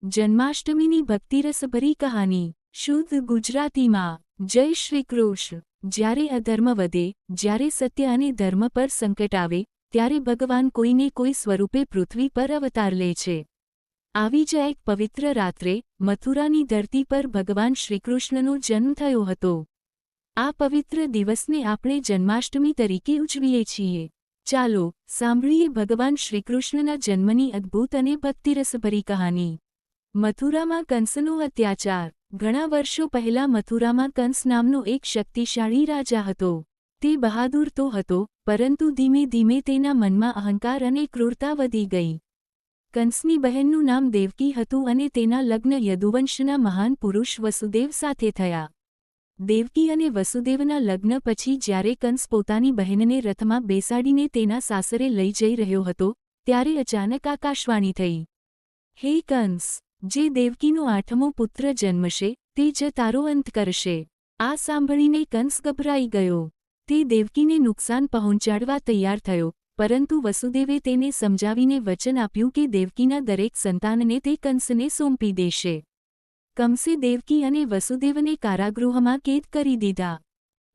જન્માષ્ટમીની ભક્તિરસભરી કહાની શુદ્ધ ગુજરાતીમાં જય શ્રી કૃષ્ણ। જ્યારે અધર્મ વધે, જ્યારે સત્ય અને ધર્મ પર સંકટ આવે, ત્યારે ભગવાન કોઈને કોઈ સ્વરૂપે પૃથ્વી પર અવતાર લે છે। આવી જ એક પવિત્ર રાત્રે મથુરાની ધરતી પર ભગવાન શ્રીકૃષ્ણનો જન્મ થયો હતો। આ પવિત્ર દિવસને આપણે જન્માષ્ટમી તરીકે ઉજવીએ છીએ। ચાલો સાંભળીએ ભગવાન શ્રીકૃષ્ણના જન્મની અદ્ભુત અને ભક્તિરસભરી કહાની। મથુરામાં કંસનો અત્યાચાર। ઘણા વર્ષો પહેલા મથુરામાં કંસ નામનો એક શક્તિશાળી રાજા હતો। તે બહાદુર તો હતો, પરંતુ ધીમે ધીમે તેના મનમાં અહંકાર અને ક્રૂરતા વધી ગઈ। કંસની બહેનનું નામ દેવકી હતું અને તેના લગ્ન યદુવંશના મહાન પુરુષ વસુદેવ સાથે થયા। દેવકી અને વસુદેવના લગ્ન પછી જ્યારે કંસ પોતાની બહેનને રથમાં બેસાડીને તેના સાસરે લઈ જઈ રહ્યો હતો, ત્યારે અચાનક આકાશવાણી થઈ, હે કંસ, જે દેવકીનો 8મો પુત્ર જન્મશે તે જ તારો અંત કરશે। આ સાંભળીને કંસ ગભરાઈ ગયો। તે દેવકીને નુકસાન પહોંચાડવા તૈયાર થયો, પરંતુ વસુદેવે તેને સમજાવીને વચન આપ્યું કે દેવકીના દરેક સંતાનને તે કંસને સોંપી દેશે। કંસે દેવકી અને વસુદેવને કારાગૃહમાં કેદ કરી દીધા।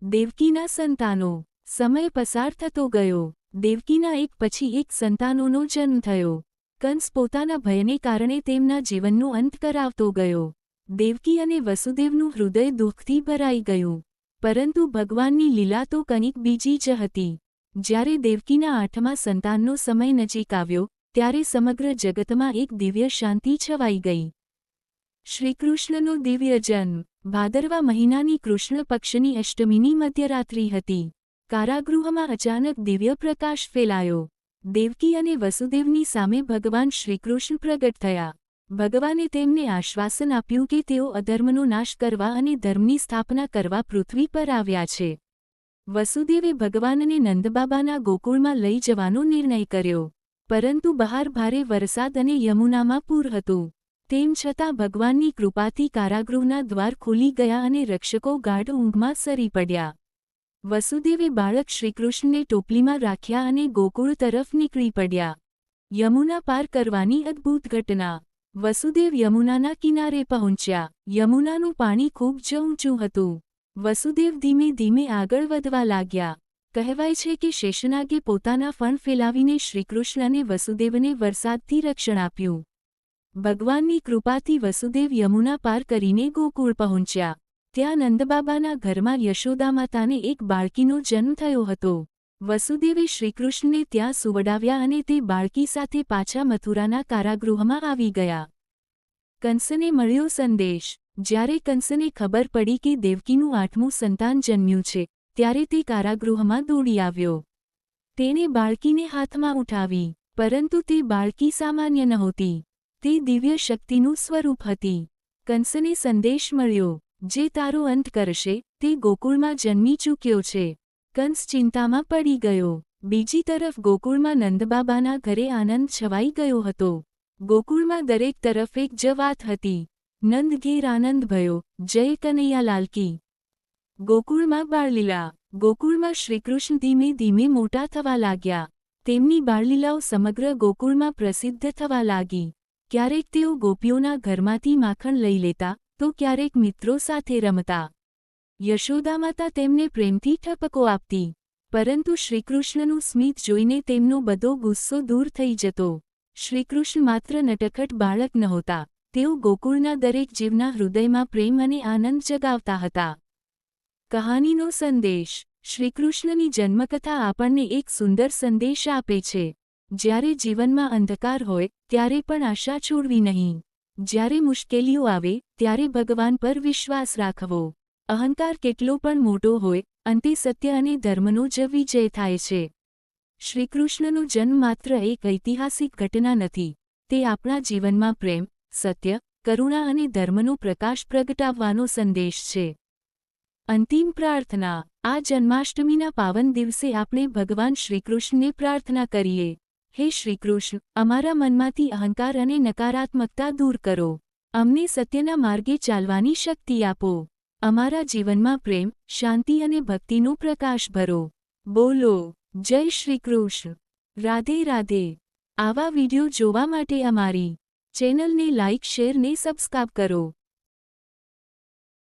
દેવકીના સંતાનો। સમય પસાર થતો ગયો। દેવકીના એક પછી એક સંતાનોનો જન્મ થયો। કંસ પોતાના ભયને કારણે તેમના જીવનનો અંત કરાવતો ગયો। દેવકી અને વસુદેવનું હૃદય દુઃખથી ભરાઈ ગયું। પરંતુ ભગવાનની લીલા તો કંઈક બીજી જ હતી। જ્યારે દેવકીના 8મા સંતાનનો સમય નજીક આવ્યો, ત્યારે સમગ્ર જગતમાં એક દિવ્ય શાંતિ છવાઈ ગઈ। શ્રીકૃષ્ણનો દિવ્ય જન્મ। ભાદરવા મહિનાની કૃષ્ણ પક્ષની અષ્ટમીની મધ્યરાત્રિ હતી। કારાગૃહમાં અચાનક દિવ્ય પ્રકાશ ફેલાયો। દેવકી અને વસુદેવની સામે ભગવાન શ્રીકૃષ્ણ પ્રગટ થયા। ભગવાને તેમને આશ્વાસન આપ્યું કે તેઓ અધર્મનો નાશ કરવા અને ધર્મની સ્થાપના કરવા પૃથ્વી પર આવ્યા છે। વસુદેવે ભગવાનને નંદબાબાના ગોકુળમાં લઈ જવાનો નિર્ણય કર્યો, પરંતુ બહાર ભારે વરસાદ અને યમુનામાં પૂર હતું। તેમ છતાં ભગવાનની કૃપાથી કારાગૃહના દ્વાર ખુલી ગયા અને રક્ષકો ગાઢ ઊંઘમાં સરી પડ્યા। વસુદેવે બાળક શ્રીકૃષ્ણને ટોપલીમાં રાખ્યા અને ગોકુળ તરફ નીકળી પડ્યા। યમુના પાર કરવાની અદ્ભુત ઘટના। વસુદેવ યમુનાના કિનારે પહોંચ્યા। યમુનાનું પાણી ખૂબ જ ઊંચું હતું। વસુદેવ ધીમે ધીમે આગળ વધવા લાગ્યા। કહેવાય છે કે શેષનાગે પોતાના ફણ ફેલાવીને શ્રીકૃષ્ણ અને વસુદેવને વરસાદથી રક્ષણ આપ્યું। ભગવાનની કૃપાથી વસુદેવ યમુના પાર કરીને ગોકુળ પહોંચ્યા। ત્યાં નંદબાબાના ઘરમાં યશોદામાતાને એક બાળકીનો જન્મ થયો હતો। વસુદેવે શ્રીકૃષ્ણને ત્યાં સુવડાવ્યા અને તે બાળકી સાથે પાછા મથુરાના કારાગૃહમાં આવી ગયા। કંસને મળ્યો સંદેશ। જ્યારે કંસને ખબર પડી કે દેવકીનું 8મું સંતાન જન્મ્યું છે, ત્યારે તે કારાગૃહમાં દોડી આવ્યો। તેણે બાળકીને હાથમાં ઉઠાવી, પરંતુ તે બાળકી સામાન્ય નહોતી, તે દિવ્ય શક્તિનું સ્વરૂપ હતી। કંસને સંદેશ મળ્યો, જે તારો અંત કરશે તે ગોકુળમાં જન્મી ચૂક્યો છે। કંસ ચિંતામાં પડી ગયો। બીજી તરફ ગોકુળમાં નંદબાબાના ઘરે આનંદ છવાઈ ગયો હતો। ગોકુળમાં દરેક તરફ એક જ વાત હતી, નંદ ઘેર આનંદ ભયો, જય કનૈયાલાલ કી। ગોકુળમાં બાળલીલા। ગોકુળમાં શ્રીકૃષ્ણ ધીમે ધીમે મોટા થવા લાગ્યા। તેમની બાળલીલાઓ સમગ્ર ગોકુળમાં પ્રસિદ્ધ થવા લાગી। ક્યારેક તેઓ ગોપીઓના ઘરમાંથી માખણ લઈ લેતા, તો ક્યારેક મિત્રો સાથે રમતા। યશોદામાતા તેમને પ્રેમથી ઠપકો આપતી, પરંતુ શ્રીકૃષ્ણનું સ્મિત જોઈને તેમનો બધો ગુસ્સો દૂર થઈ જતો। શ્રીકૃષ્ણ માત્ર નટખટ બાળક નહોતા, તેઓ ગોકુળના દરેક જીવના હૃદયમાં પ્રેમ અને આનંદ જગાવતા હતા। કહાનીનો સંદેશ। શ્રીકૃષ્ણની જન્મકથા આપણને એક સુંદર સંદેશ આપે છે। જ્યારે જીવનમાં અંધકાર હોય, ત્યારે પણ આશા છોડવી નહીં। જ્યારે મુશ્કેલીઓ આવે, ત્યારે ભગવાન પર વિશ્વાસ રાખવો। અહંકાર કેટલો પણ મોટો હોય, અંતે સત્ય અને ધર્મનો જ વિજય થાય છે। શ્રીકૃષ્ણનો જન્મ માત્ર એક ઐતિહાસિક ઘટના નથી, તે આપણા જીવનમાં પ્રેમ, સત્ય, કરુણા અને ધર્મનો પ્રકાશ પ્રગટાવવાનો સંદેશ છે। અંતિમ પ્રાર્થના। આ જન્માષ્ટમીના પાવન દિવસે આપણે ભગવાન શ્રીકૃષ્ણને પ્રાર્થના કરીએ, હે શ્રીકૃષ્ણ, અમારા મનમાંથી અહંકાર અને નકારાત્મકતા દૂર કરો। અમને સત્યના માર્ગે ચાલવાની શક્તિ આપો। અમારા જીવનમાં પ્રેમ, શાંતિ અને ભક્તિનો પ્રકાશ ભરો। બોલો જય શ્રી કૃષ્ણ। રાધે રાધે। આવા વિડિયો જોવા માટે અમારી ચેનલને લાઇક શેર ને સબસ્ક્રાઇબ કરો.